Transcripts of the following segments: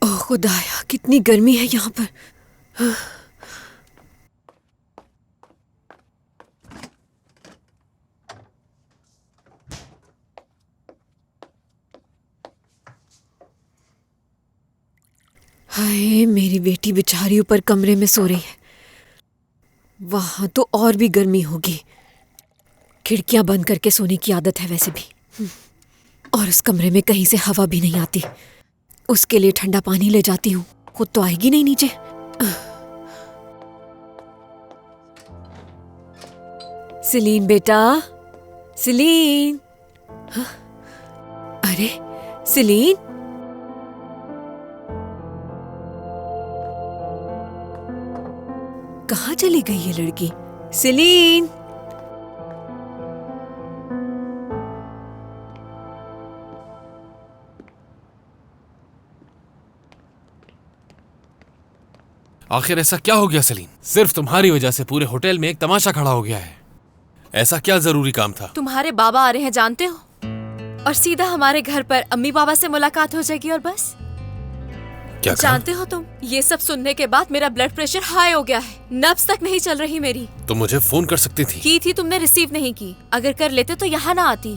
ओह खुदाया, कितनी गर्मी है यहाँ पर। हाय, मेरी बेटी बेचारी ऊपर कमरे में सो रही है। वहां तो और भी गर्मी होगी। खिड़कियां बंद करके सोने की आदत है वैसे भी। और उस कमरे में कहीं से हवा भी नहीं आती। उसके लिए ठंडा पानी ले जाती हूँ, खुद तो आएगी नहीं नीचे। सिलीन बेटा, सिलीन। हाँ? अरे सिलीन, कहाँ चली गई ये लड़की? सिलीन। आखिर ऐसा क्या हो गया सलीन? सिर्फ तुम्हारी वजह से पूरे होटल में एक तमाशा खड़ा हो गया है। ऐसा क्या जरूरी काम था? तुम्हारे बाबा आ रहे हैं जानते हो, और सीधा हमारे घर पर अम्मी बाबा से मुलाकात हो जाएगी और बस। क्या जानते हो तुम, ये सब सुनने के बाद मेरा ब्लड प्रेशर हाई हो गया है। नब्ज तक नहीं चल रही मेरी। तुम मुझे फोन कर सकती थी। की थी, तुमने रिसीव नहीं की। अगर कर लेते तो यहाँ ना आती।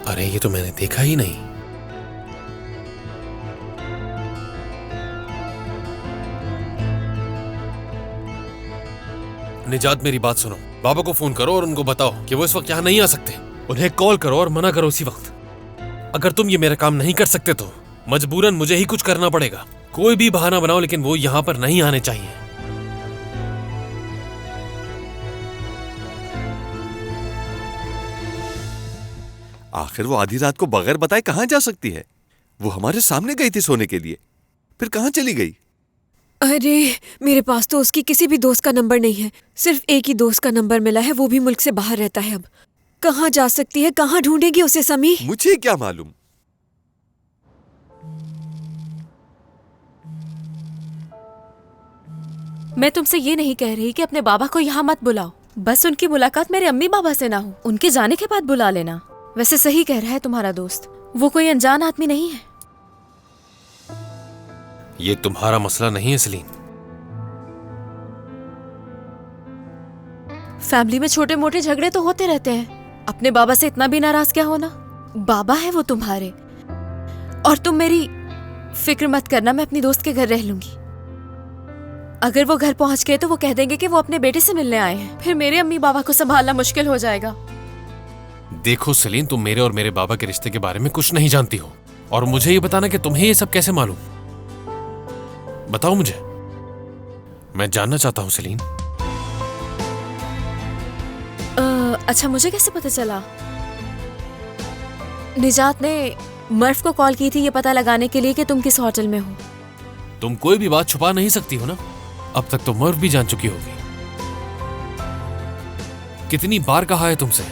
अरे ये तो मैंने देखा ही नहीं। निजात, मेरी बात सुनो। बाबा को फोन करो और उनको बताओ कि वो इस वक्त यहाँ नहीं आ सकते। उन्हें कॉल करो और मना करो उसी वक्त। अगर तुम ये मेरा काम नहीं कर सकते तो मजबूरन मुझे ही कुछ करना पड़ेगा। कोई भी बहाना बनाओ, लेकिन वो यहाँ पर नहीं आने चाहिए। आखिर वो आधी रात को बगैर बताए कहाँ जा सकती है? वो हमारे सामने गई थी सोने के लिए, फिर कहाँ चली गई? अरे मेरे पास तो उसकी किसी भी दोस्त का नंबर नहीं है। सिर्फ एक ही दोस्त का नंबर मिला है, वो भी मुल्क से बाहर रहता है। अब कहाँ जा सकती है? कहाँ ढूंढेगी उसे समी? मुझे क्या मालूम। मैं तुमसे ये नहीं कह रही कि अपने बाबा को यहाँ मत बुलाओ। बस उनकी मुलाकात मेरे अम्मी बाबा से ना हो। उनके जाने के बाद बुला लेना। वैसे सही कह रहा है तुम्हारा दोस्त, वो कोई अनजान आदमी नहीं है। ये तुम्हारा मसला नहीं है सलीन। फैमिली में छोटे मोटे झगड़े तो होते रहते हैं। अपने बाबा से इतना भी नाराज क्या होना। बाबा है वो तुम्हारे। और तुम मेरी फिक्र मत करना, मैं अपनी दोस्त के घर रह लूंगी। अगर वो घर पहुंच गए तो वो कह देंगे कि वो अपने बेटे से मिलने आए हैं। फिर मेरे अम्मी बाबा को संभालना मुश्किल हो जाएगा। देखो सलीन, तुम मेरे और मेरे बाबा के रिश्ते के बारे में कुछ नहीं जानती हो, और मुझे ये बताना कि तुम्हें ये सब कैसे मालूम। बताओ मुझे, मैं जानना चाहता हूँ सलीन। अच्छा, मुझे कैसे पता चला? निजात ने मर्फ को कॉल की थी ये पता लगाने के लिए कि तुम किस होटल में हो। तुम कोई भी बात छुपा नहीं सकती हो ना। अब तक तो मर्फ भी जान चुकी होगी। कितनी बार कहा है तुमसे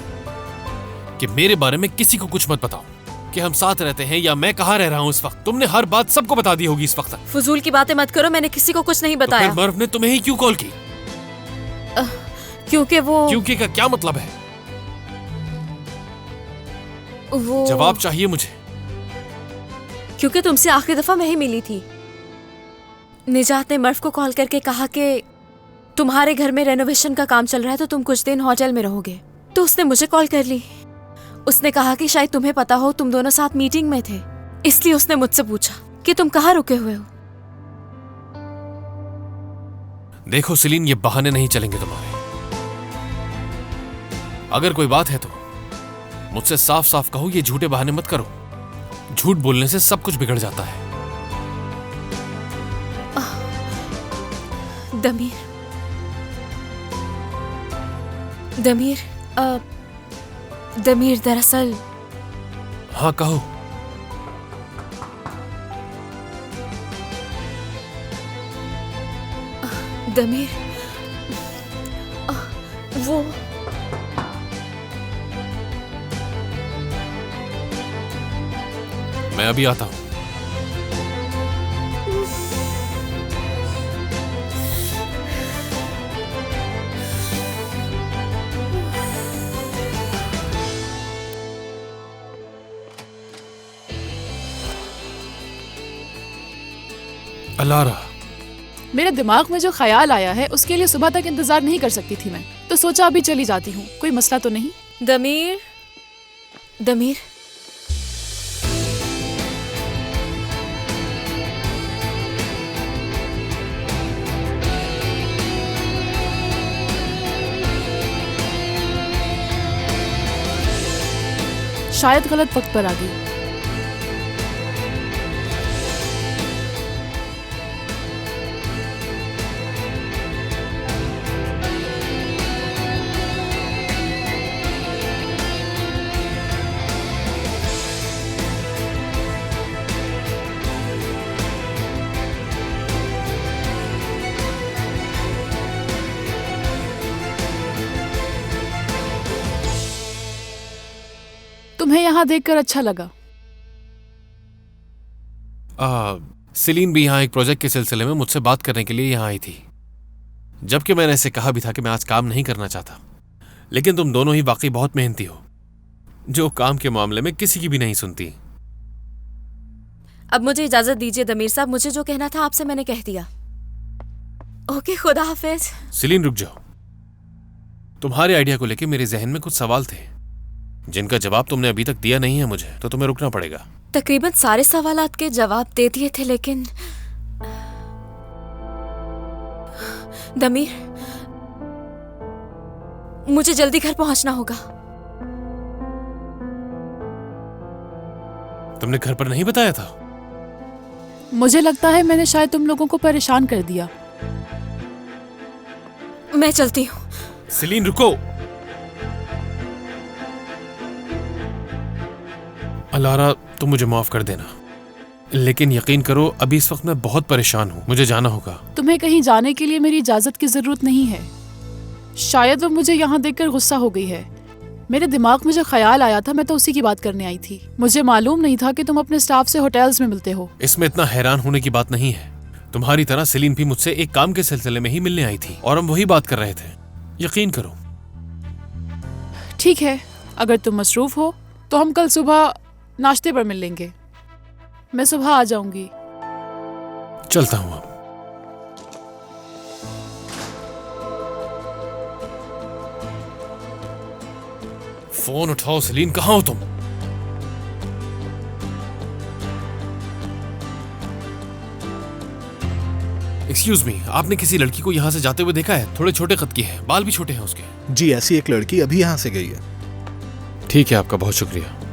कि मेरे बारे में किसी को कुछ मत बताओ, कि हम साथ रहते हैं या मैं कहाँ रह रहा हूँ इस वक्त। तुमने हर बात सबको बता दी होगी इस वक्त तक। फजूल की बातें मत करो, मैंने किसी को कुछ नहीं बताया। तो फिर मर्फ ने तुम्हें ही क्यों कॉल की? क्योंकि क्योंकि का क्या मतलब है? वो जवाब चाहिए मुझे। क्योंकि तुमसे आखिरी दफा मैं ही मिली थी। निजात ने मर्फ को कॉल करके कहा कि तुम्हारे घर में रेनोवेशन का काम चल रहा है तो तुम कुछ दिन होटल में रहोगे। तो उसने मुझे कॉल कर ली। उसने कहा कि शायद तुम्हें पता हो, तुम दोनों साथ मीटिंग में थे, इसलिए उसने मुझसे पूछा कि तुम कहाँ रुके हुए हो। देखो सलीन, ये बहाने नहीं चलेंगे तुम्हारे। अगर कोई बात है तो मुझसे साफ साफ कहो, ये झूठे बहाने मत करो। झूठ बोलने से सब कुछ बिगड़ जाता है। दमीर, दमीर, दमीर दरअसल। हाँ कहो। दमीर, वो मैं अभी आता हूं। अलारा, मेरे दिमाग में जो ख्याल आया है उसके लिए सुबह तक इंतजार नहीं कर सकती थी मैं, तो सोचा अभी चली जाती हूँ, कोई मसला तो नहीं। दमीर, दमीर, शायद गलत वक्त पर आ गई। तुम्हें यहाँ देखकर अच्छा लगा। सेलिन भी यहाँ एक प्रोजेक्ट के सिलसिले में मुझसे बात करने के लिए यहाँ आई थी, जबकि मैंने इसे कहा भी था कि मैं आज काम नहीं करना चाहता। लेकिन तुम दोनों ही वाकई बहुत मेहनती हो, जो काम के मामले में किसी की भी नहीं सुनती। अब मुझे इजाजत दीजिए दमीर साहब, मुझे जो कहना था आपसे मैंने कह दिया। ओके, खुदा हाफिज। सेलिन रुक जाओ, तुम्हारे आइडिया को लेकर मेरे जहन में कुछ सवाल थे जिनका जवाब तुमने अभी तक दिया नहीं है मुझे, तो तुम्हें रुकना पड़ेगा। तकरीबन सारे सवालात के जवाब दे दिए थे, लेकिन दमीर, मुझे जल्दी घर पहुंचना होगा। तुमने घर पर नहीं बताया था? मुझे लगता है मैंने शायद तुम लोगों को परेशान कर दिया। मैं चलती हूँ। सेलिन रुको। अलारा, तुम मुझे माफ कर देना, लेकिन यकीन करो अभी इस वक्त मैं बहुत परेशान हूँ, मुझे जाना होगा। तुम्हें कहीं जाने के लिए मेरी इजाजत की जरूरत नहीं है। शायद वो मुझे यहाँ देखकर गुस्सा हो गई है। मेरे दिमाग में जो ख्याल आया था मैं तो उसी की बात करने आई थी। मुझे मालूम नहीं था कि तुम अपने स्टाफ से होटल्स में मिलते हो। इसमें इतना हैरान होने की बात नहीं है। तुम्हारी तरह सेलिन भी मुझसे एक काम के सिलसिले में ही मिलने आई थी और हम वही बात कर रहे थे, यकीन करो। ठीक है, अगर तुम मसरूफ हो तो हम कल सुबह नाश्ते पर मिल लेंगे। मैं सुबह आ जाऊंगी। चलता हूँ अब। फोन उठाओ सेलिन, कहाँ हो तुम? एक्सक्यूज मी, आपने किसी लड़की को यहाँ से जाते हुए देखा है? थोड़े छोटे कद की है, बाल भी छोटे हैं उसके। जी, ऐसी एक लड़की अभी यहाँ से गई है। ठीक है, आपका बहुत शुक्रिया।